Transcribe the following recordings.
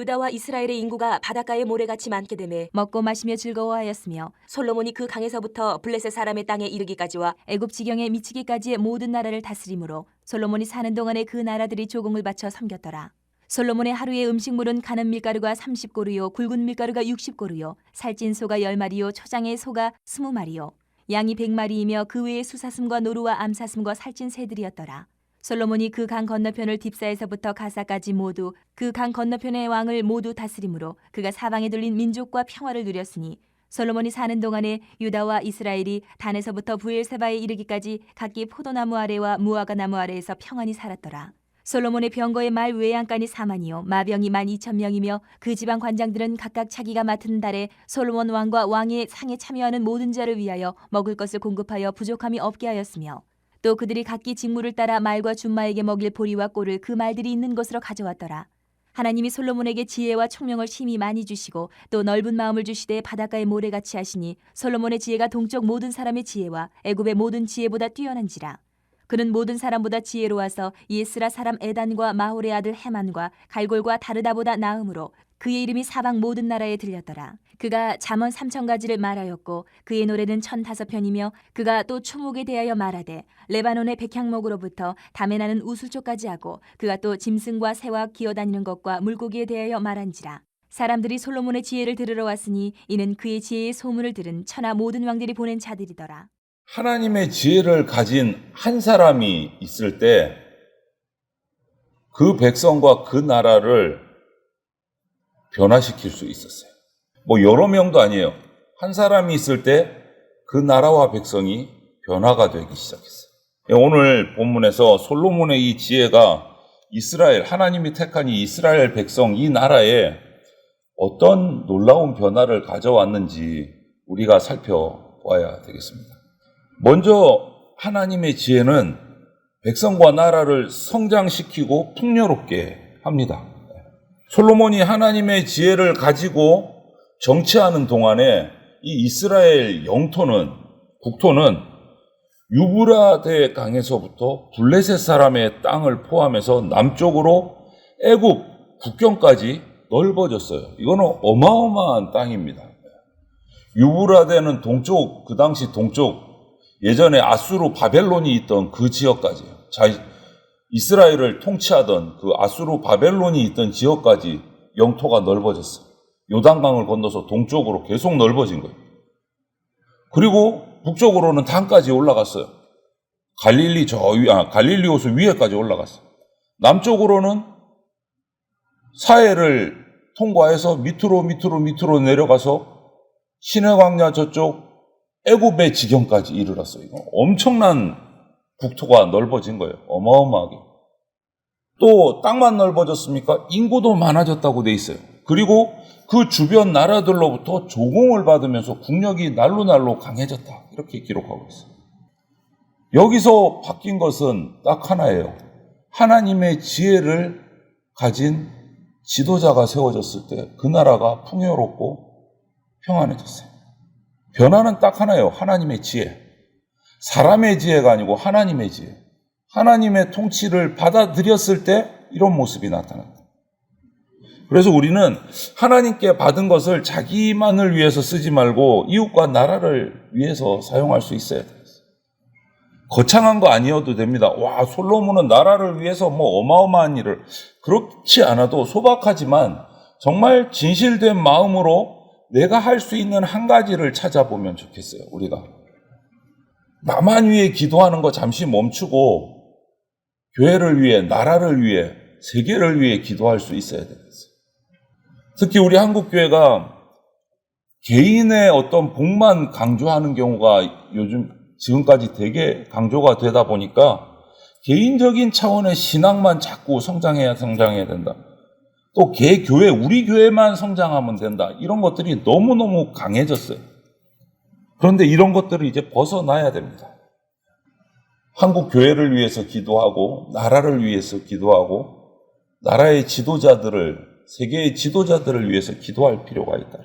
유다와 이스라엘의 인구가 바닷가의 모래같이 많게 되매 먹고 마시며 즐거워하였으며 솔로몬이 그 강에서부터 블레셋 사람의 땅에 이르기까지와 애굽 지경에 미치기까지의 모든 나라를 다스림으로 솔로몬이 사는 동안에 그 나라들이 조공을 바쳐 섬겼더라. 솔로몬의 하루의 음식물은 가는 밀가루가 30고루요 굵은 밀가루가 60고루요 살찐 소가 10마리요 초장의 소가 20마리요 양이 100마리이며 그 외에 수사슴과 노루와 암사슴과 살찐 새들이었더라. 솔로몬이 그 강 건너편을 딥사에서부터 가사까지 모두 그 강 건너편의 왕을 모두 다스림으로 그가 사방에 둘린 민족과 평화를 누렸으니 솔로몬이 사는 동안에 유다와 이스라엘이 단에서부터 부엘세바에 이르기까지 각기 포도나무 아래와 무화과 나무 아래에서 평안히 살았더라. 솔로몬의 병거의 말 외양간이 4만이요 마병이 12,000명이며 그 지방 관장들은 각각 자기가 맡은 달에 솔로몬 왕과 왕의 상에 참여하는 모든 자를 위하여 먹을 것을 공급하여 부족함이 없게 하였으며 또 그들이 각기 직무를 따라 말과 준마에게 먹일 보리와 꼴을 그 말들이 있는 곳으로 가져왔더라. 하나님이 솔로몬에게 지혜와 총명을 심히 많이 주시고 또 넓은 마음을 주시되 바닷가의 모래같이 하시니 솔로몬의 지혜가 동쪽 모든 사람의 지혜와 애굽의 모든 지혜보다 뛰어난지라. 그는 모든 사람보다 지혜로워서 예스라 사람 에단과 마홀의 아들 헤만과 갈골과 다르다보다 나음으로 그의 이름이 사방 모든 나라에 들렸더라. 그가 잠언 3,000가지를 말하였고 그의 노래는 1,005편이며 그가 또 추목에 대하여 말하되 레바논의 백향목으로부터 담에 나는 우슬초까지 하고 그가 또 짐승과 새와 기어다니는 것과 물고기에 대하여 말한지라. 사람들이 솔로몬의 지혜를 들으러 왔으니 이는 그의 지혜의 소문을 들은 천하 모든 왕들이 보낸 자들이더라. 하나님의 지혜를 가진 한 사람이 있을 때 그 백성과 그 나라를 변화시킬 수 있었어요. 여러 명도 아니에요. 한 사람이 있을 때 그 나라와 백성이 변화가 되기 시작했어요. 오늘 본문에서 솔로몬의 이 지혜가 이스라엘, 하나님이 택한 이 이스라엘 백성, 이 나라에 어떤 놀라운 변화를 가져왔는지 우리가 살펴봐야 되겠습니다. 먼저 하나님의 지혜는 백성과 나라를 성장시키고 풍요롭게 합니다. 솔로몬이 하나님의 지혜를 가지고 정치하는 동안에 이 이스라엘 영토는, 국토는 유브라데 강에서부터 블레셋 사람의 땅을 포함해서 남쪽으로 애굽 국경까지 넓어졌어요. 이거는 어마어마한 땅입니다. 유브라데는 동쪽, 그 당시 동쪽, 예전에 아수르 바벨론이 있던 그 지역까지요. 이스라엘을 통치하던 그 아수르 바벨론이 있던 지역까지 영토가 넓어졌어요. 요단강을 건너서 동쪽으로 계속 넓어진 거예요. 그리고 북쪽으로는 단까지 올라갔어요. 갈릴리 호수 위에까지 올라갔어요. 남쪽으로는 사해를 통과해서 밑으로 내려가서 시내광야 저쪽 애굽의 지경까지 이르렀어요. 엄청난 국토가 넓어진 거예요. 어마어마하게. 또 땅만 넓어졌습니까? 인구도 많아졌다고 돼 있어요. 그리고 그 주변 나라들로부터 조공을 받으면서 국력이 날로 강해졌다. 이렇게 기록하고 있어요. 여기서 바뀐 것은 딱 하나예요. 하나님의 지혜를 가진 지도자가 세워졌을 때 그 나라가 풍요롭고 평안해졌어요. 변화는 딱 하나예요. 하나님의 지혜. 사람의 지혜가 아니고 하나님의 지혜. 하나님의 통치를 받아들였을 때 이런 모습이 나타난다. 그래서 우리는 하나님께 받은 것을 자기만을 위해서 쓰지 말고 이웃과 나라를 위해서 사용할 수 있어야 돼요. 거창한 거 아니어도 됩니다. 와, 솔로몬은 나라를 위해서 어마어마한 일을, 그렇지 않아도 소박하지만 정말 진실된 마음으로 내가 할 수 있는 한 가지를 찾아보면 좋겠어요. 우리가 나만 위해 기도하는 거 잠시 멈추고 교회를 위해, 나라를 위해, 세계를 위해 기도할 수 있어야 되겠어요. 특히 우리 한국교회가 개인의 어떤 복만 강조하는 경우가 지금까지 되게 강조가 되다 보니까 개인적인 차원의 신앙만 자꾸 성장해야 된다. 또 교회, 우리 교회만 성장하면 된다. 이런 것들이 너무너무 강해졌어요. 그런데 이런 것들을 이제 벗어나야 됩니다. 한국 교회를 위해서 기도하고 나라를 위해서 기도하고 나라의 지도자들을, 세계의 지도자들을 위해서 기도할 필요가 있다.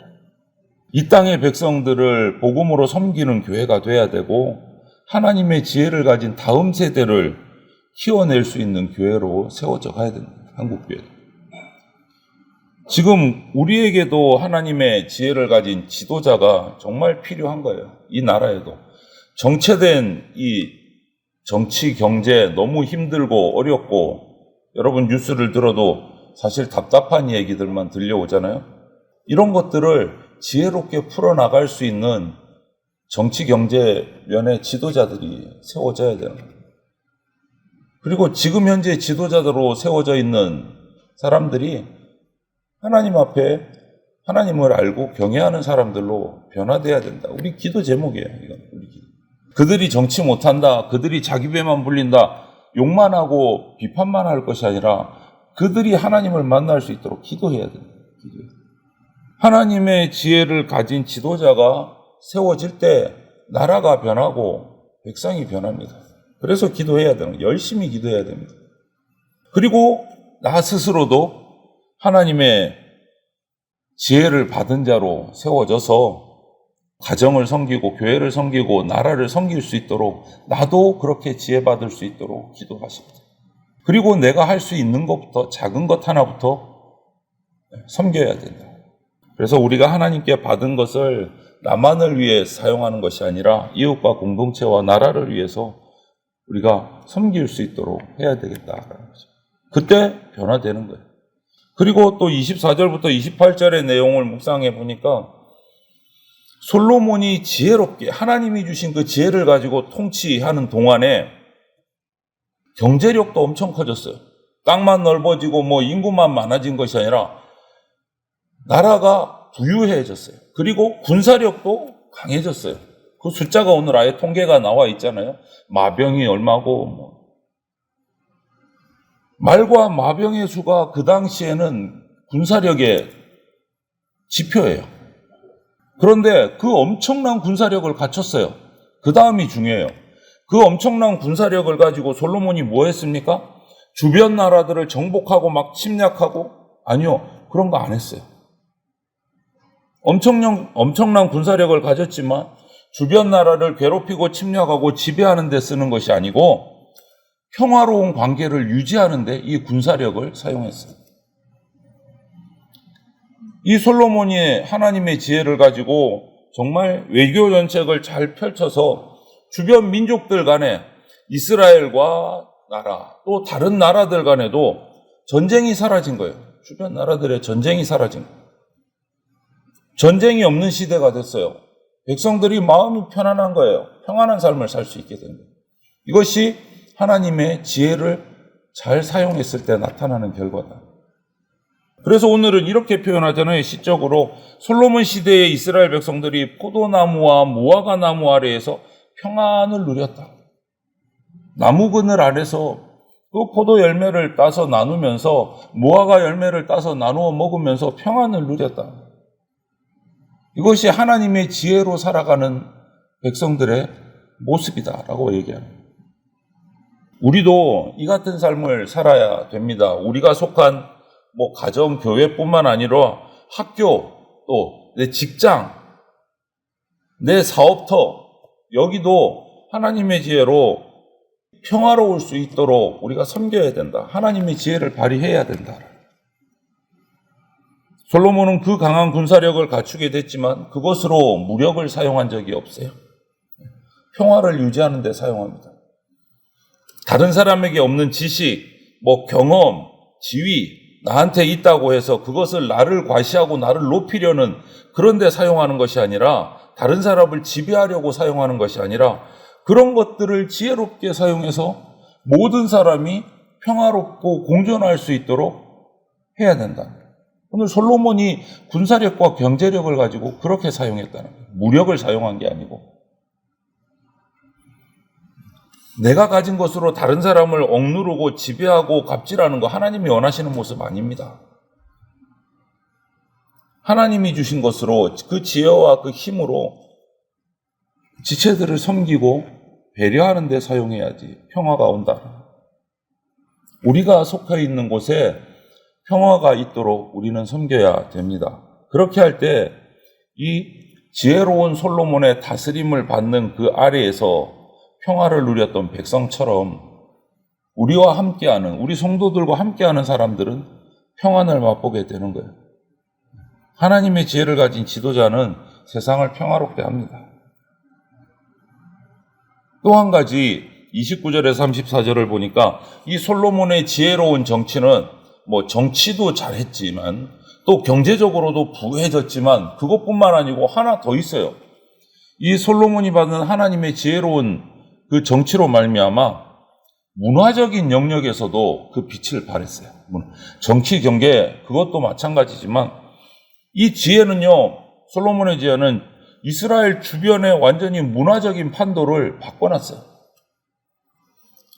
이 땅의 백성들을 복음으로 섬기는 교회가 돼야 되고 하나님의 지혜를 가진 다음 세대를 키워낼 수 있는 교회로 세워져 가야 됩니다. 한국 교회. 지금 우리에게도 하나님의 지혜를 가진 지도자가 정말 필요한 거예요. 이 나라에도. 정체된 이 정치, 경제 너무 힘들고 어렵고 여러분 뉴스를 들어도 사실 답답한 얘기들만 들려오잖아요. 이런 것들을 지혜롭게 풀어나갈 수 있는 정치, 경제 면의 지도자들이 세워져야 되는 거예요. 그리고 지금 현재 지도자들로 세워져 있는 사람들이 하나님 앞에 하나님을 알고 경외하는 사람들로 변화돼야 된다. 우리 기도 제목이에요. 이건 우리 기도. 그들이 정치 못한다. 그들이 자기 배만 불린다. 욕만 하고 비판만 할 것이 아니라 그들이 하나님을 만날 수 있도록 기도해야 된다. 하나님의 지혜를 가진 지도자가 세워질 때 나라가 변하고 백성이 변합니다. 그래서 기도해야 되는 거예요. 열심히 기도해야 됩니다. 그리고 나 스스로도 하나님의 지혜를 받은 자로 세워져서 가정을 섬기고 교회를 섬기고 나라를 섬길 수 있도록 나도 그렇게 지혜받을 수 있도록 기도하십니다. 그리고 내가 할 수 있는 것부터 작은 것 하나부터 섬겨야 된다. 그래서 우리가 하나님께 받은 것을 나만을 위해 사용하는 것이 아니라 이웃과 공동체와 나라를 위해서 우리가 섬길 수 있도록 해야 되겠다라는 거죠. 그때 변화되는 거예요. 그리고 또 24절부터 28절의 내용을 묵상해 보니까 솔로몬이 지혜롭게 하나님이 주신 그 지혜를 가지고 통치하는 동안에 경제력도 엄청 커졌어요. 땅만 넓어지고 뭐 인구만 많아진 것이 아니라 나라가 부유해졌어요. 그리고 군사력도 강해졌어요. 그 숫자가 오늘 아예 통계가 나와 있잖아요. 마병이 얼마고 뭐. 말과 마병의 수가 그 당시에는 군사력의 지표예요. 그런데 그 엄청난 군사력을 갖췄어요. 그 다음이 중요해요. 그 엄청난 군사력을 가지고 솔로몬이 뭐 했습니까? 주변 나라들을 정복하고 막 침략하고? 아니요. 그런 거 안 했어요. 엄청난 군사력을 가졌지만 주변 나라를 괴롭히고 침략하고 지배하는 데 쓰는 것이 아니고 평화로운 관계를 유지하는 데 이 군사력을 사용했어요. 이 솔로몬이 하나님의 지혜를 가지고 정말 외교 정책을 잘 펼쳐서 주변 민족들 간에 이스라엘과 나라 또 다른 나라들 간에도 전쟁이 사라진 거예요. 주변 나라들의 전쟁이 사라진 거예요. 전쟁이 없는 시대가 됐어요. 백성들이 마음이 편안한 거예요. 평안한 삶을 살 수 있게 된 거예요. 이것이 하나님의 지혜를 잘 사용했을 때 나타나는 결과다. 그래서 오늘은 이렇게 표현하잖아요. 시적으로 솔로몬 시대의 이스라엘 백성들이 포도나무와 무화과 나무 아래에서 평안을 누렸다. 나무 그늘 아래서 그 포도 열매를 따서 나누면서 무화과 열매를 따서 나누어 먹으면서 평안을 누렸다. 이것이 하나님의 지혜로 살아가는 백성들의 모습이다라고 얘기합니다. 우리도 이 같은 삶을 살아야 됩니다. 우리가 속한 가정, 교회뿐만 아니라 학교, 또 내 직장, 내 사업터, 여기도 하나님의 지혜로 평화로울 수 있도록 우리가 섬겨야 된다. 하나님의 지혜를 발휘해야 된다. 솔로몬은 그 강한 군사력을 갖추게 됐지만 그것으로 무력을 사용한 적이 없어요. 평화를 유지하는 데 사용합니다. 다른 사람에게 없는 지식, 경험, 지위, 나한테 있다고 해서 그것을 나를 과시하고 나를 높이려는 그런 데 사용하는 것이 아니라 다른 사람을 지배하려고 사용하는 것이 아니라 그런 것들을 지혜롭게 사용해서 모든 사람이 평화롭고 공존할 수 있도록 해야 된다. 오늘 솔로몬이 군사력과 경제력을 가지고 그렇게 사용했다는 거예요. 무력을 사용한 게 아니고. 내가 가진 것으로 다른 사람을 억누르고 지배하고 갑질하는 거 하나님이 원하시는 모습 아닙니다. 하나님이 주신 것으로 그 지혜와 그 힘으로 지체들을 섬기고 배려하는 데 사용해야지 평화가 온다. 우리가 속해 있는 곳에 평화가 있도록 우리는 섬겨야 됩니다. 그렇게 할 때 이 지혜로운 솔로몬의 다스림을 받는 그 아래에서 평화를 누렸던 백성처럼 우리와 함께하는, 우리 성도들과 함께하는 사람들은 평안을 맛보게 되는 거예요. 하나님의 지혜를 가진 지도자는 세상을 평화롭게 합니다. 또 한 가지 29절에서 34절을 보니까 이 솔로몬의 지혜로운 정치는 뭐 정치도 잘했지만 또 경제적으로도 부해졌지만 그것뿐만 아니고 하나 더 있어요. 이 솔로몬이 받은 하나님의 지혜로운 그 정치로 말미암아 문화적인 영역에서도 그 빛을 발했어요. 정치, 경제 그것도 마찬가지지만 이 지혜는요, 솔로몬의 지혜는 이스라엘 주변에 완전히 문화적인 판도를 바꿔놨어요.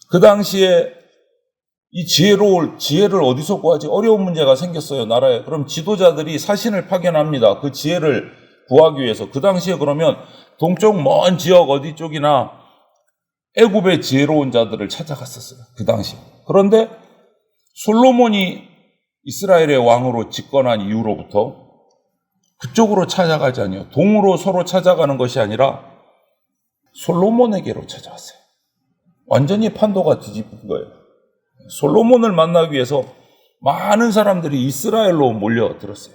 그 당시에 이 지혜를 어디서 구하지? 어려운 문제가 생겼어요, 나라에. 그럼 지도자들이 사신을 파견합니다. 그 지혜를 구하기 위해서. 그 당시에 그러면 동쪽 먼 지역 어디 쪽이나 애굽의 지혜로운 자들을 찾아갔었어요. 그 당시에. 그런데 솔로몬이 이스라엘의 왕으로 집권한 이후로부터 그쪽으로 찾아가지 아니요. 동으로 서로 찾아가는 것이 아니라 솔로몬에게로 찾아왔어요. 완전히 판도가 뒤집힌 거예요. 솔로몬을 만나기 위해서 많은 사람들이 이스라엘로 몰려들었어요.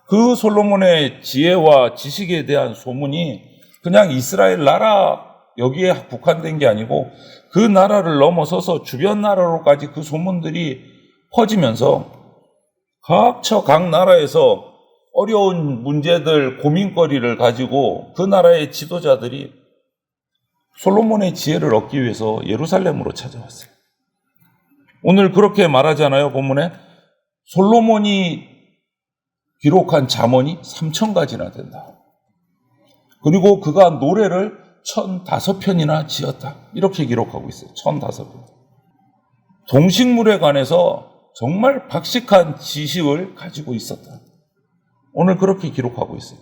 그 솔로몬의 지혜와 지식에 대한 소문이 그냥 이스라엘 나라 여기에 국한된 게 아니고 그 나라를 넘어서서 주변 나라로까지 그 소문들이 퍼지면서 각 나라에서 어려운 문제들, 고민거리를 가지고 그 나라의 지도자들이 솔로몬의 지혜를 얻기 위해서 예루살렘으로 찾아왔어요. 오늘 그렇게 말하잖아요, 본문에. 솔로몬이 기록한 잠언이 3,000가지나 된다. 그리고 그가 노래를 1,005편이나 지었다. 이렇게 기록하고 있어요. 1,005편. 동식물에 관해서 정말 박식한 지식을 가지고 있었다. 오늘 그렇게 기록하고 있어요.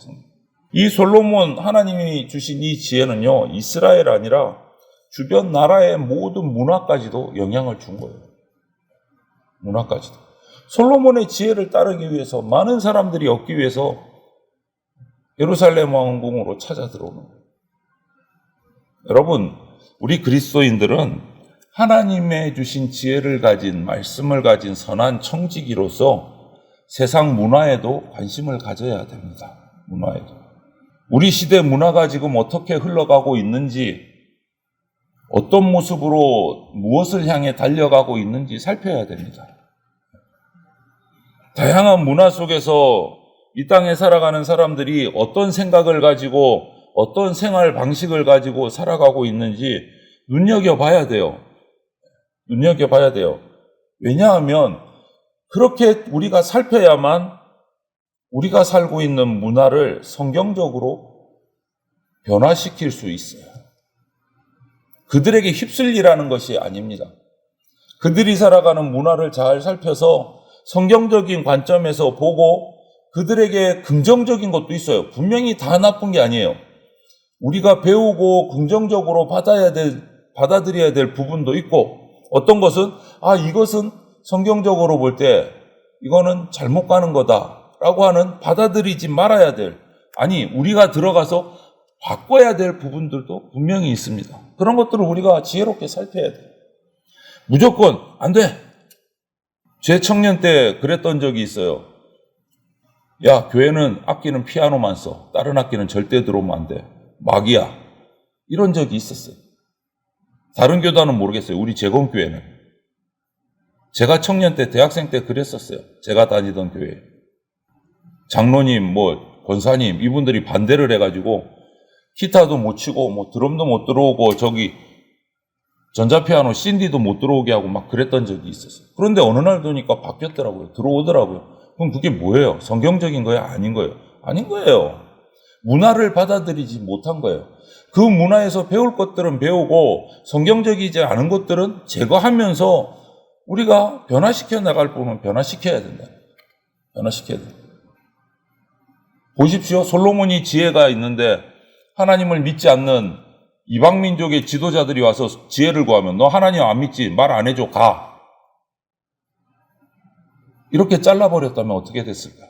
이 솔로몬 하나님이 주신 이 지혜는요, 이스라엘 아니라 주변 나라의 모든 문화까지도 영향을 준 거예요. 문화까지도. 솔로몬의 지혜를 따르기 위해서 많은 사람들이 얻기 위해서 예루살렘 왕궁으로 찾아 들어오는 거예요. 여러분, 우리 그리스도인들은 하나님의 주신 지혜를 가진 말씀을 가진 선한 청지기로서 세상 문화에도 관심을 가져야 됩니다. 문화에도. 우리 시대 문화가 지금 어떻게 흘러가고 있는지, 어떤 모습으로 무엇을 향해 달려가고 있는지 살펴야 됩니다. 다양한 문화 속에서 이 땅에 살아가는 사람들이 어떤 생각을 가지고 어떤 생활 방식을 가지고 살아가고 있는지 눈여겨봐야 돼요. 눈여겨봐야 돼요. 왜냐하면 그렇게 우리가 살펴야만 우리가 살고 있는 문화를 성경적으로 변화시킬 수 있어요. 그들에게 휩쓸리라는 것이 아닙니다. 그들이 살아가는 문화를 잘 살펴서 성경적인 관점에서 보고 그들에게 긍정적인 것도 있어요. 분명히 다 나쁜 게 아니에요. 우리가 배우고 긍정적으로 받아들여야 될 부분도 있고, 어떤 것은 이것은 성경적으로 볼 때 이거는 잘못 가는 거다라고 하는 받아들이지 말아야 될, 우리가 들어가서 바꿔야 될 부분들도 분명히 있습니다. 그런 것들을 우리가 지혜롭게 살펴야 돼요. 무조건 안 돼. 제 청년 때 그랬던 적이 있어요. 야, 교회는 악기는 피아노만 써. 다른 악기는 절대 들어오면 안 돼. 막이야. 이런 적이 있었어요. 다른 교단은 모르겠어요. 우리 재건교회는. 제가 청년 때, 대학생 때 그랬었어요. 제가 다니던 교회. 장로님, 권사님, 이분들이 반대를 해가지고 기타도 못 치고, 드럼도 못 들어오고, 전자피아노, 신디도 못 들어오게 하고 막 그랬던 적이 있었어요. 그런데 어느 날 보니까 바뀌었더라고요. 들어오더라고요. 그럼 그게 뭐예요? 성경적인 거예요? 아닌 거예요? 아닌 거예요. 문화를 받아들이지 못한 거예요. 그 문화에서 배울 것들은 배우고 성경적이지 않은 것들은 제거하면서 우리가 변화시켜 나갈 부분은 변화시켜야 된다. 변화시켜야 된다. 보십시오. 솔로몬이 지혜가 있는데 하나님을 믿지 않는 이방민족의 지도자들이 와서 지혜를 구하면 너 하나님 안 믿지? 말 안 해줘. 가. 이렇게 잘라버렸다면 어떻게 됐을까?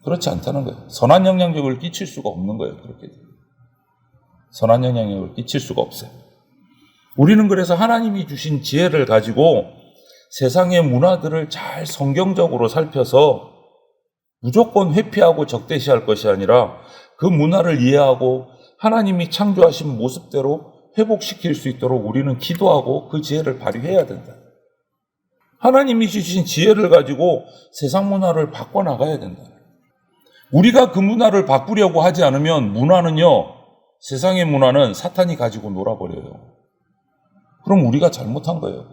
그렇지 않다는 거예요. 선한 영향력을 끼칠 수가 없는 거예요. 그렇게. 선한 영향력을 끼칠 수가 없어요. 우리는 그래서 하나님이 주신 지혜를 가지고 세상의 문화들을 잘 성경적으로 살펴서 무조건 회피하고 적대시할 것이 아니라 그 문화를 이해하고 하나님이 창조하신 모습대로 회복시킬 수 있도록 우리는 기도하고 그 지혜를 발휘해야 된다. 하나님이 주신 지혜를 가지고 세상 문화를 바꿔나가야 된다. 우리가 그 문화를 바꾸려고 하지 않으면 문화는요, 세상의 문화는 사탄이 가지고 놀아버려요. 그럼 우리가 잘못한 거예요.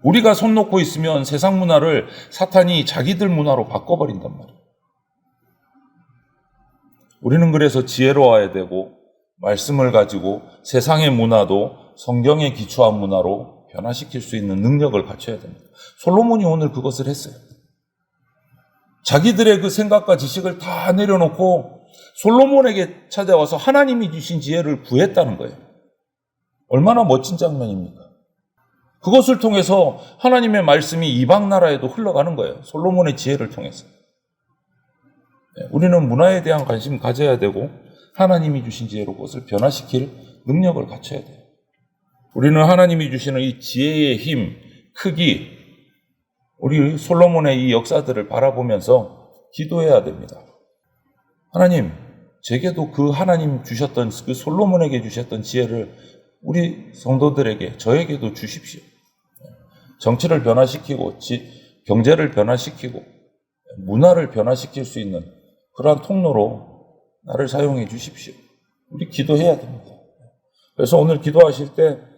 우리가 손 놓고 있으면 세상 문화를 사탄이 자기들 문화로 바꿔버린단 말이에요. 우리는 그래서 지혜로워야 되고 말씀을 가지고 세상의 문화도 성경에 기초한 문화로 변화시킬 수 있는 능력을 갖춰야 됩니다. 솔로몬이 오늘 그것을 했어요. 자기들의 그 생각과 지식을 다 내려놓고 솔로몬에게 찾아와서 하나님이 주신 지혜를 구했다는 거예요. 얼마나 멋진 장면입니까? 그것을 통해서 하나님의 말씀이 이방 나라에도 흘러가는 거예요. 솔로몬의 지혜를 통해서. 우리는 문화에 대한 관심 가져야 되고 하나님이 주신 지혜로 그것을 변화시킬 능력을 갖춰야 돼요. 우리는 하나님이 주시는 이 지혜의 힘, 크기, 우리 솔로몬의 이 역사들을 바라보면서 기도해야 됩니다. 하나님, 제게도 그 하나님 주셨던, 그 솔로몬에게 주셨던 지혜를 우리 성도들에게, 저에게도 주십시오. 정치를 변화시키고, 경제를 변화시키고, 문화를 변화시킬 수 있는 그러한 통로로 나를 사용해 주십시오. 우리 기도해야 됩니다. 그래서 오늘 기도하실 때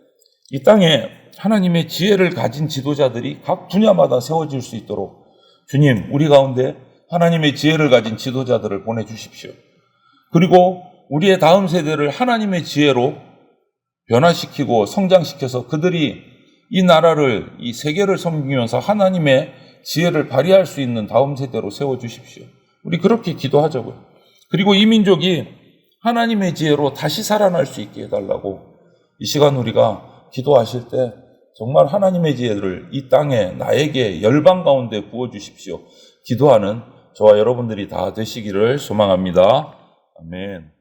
이 땅에 하나님의 지혜를 가진 지도자들이 각 분야마다 세워질 수 있도록 주님, 우리 가운데 하나님의 지혜를 가진 지도자들을 보내주십시오. 그리고 우리의 다음 세대를 하나님의 지혜로 변화시키고 성장시켜서 그들이 이 나라를, 이 세계를 섬기면서 하나님의 지혜를 발휘할 수 있는 다음 세대로 세워주십시오. 우리 그렇게 기도하자고요. 그리고 이 민족이 하나님의 지혜로 다시 살아날 수 있게 해달라고 이 시간 우리가 기도하실 때 정말 하나님의 지혜를 이 땅에 나에게 열방 가운데 부어주십시오. 기도하는 저와 여러분들이 다 되시기를 소망합니다. 아멘.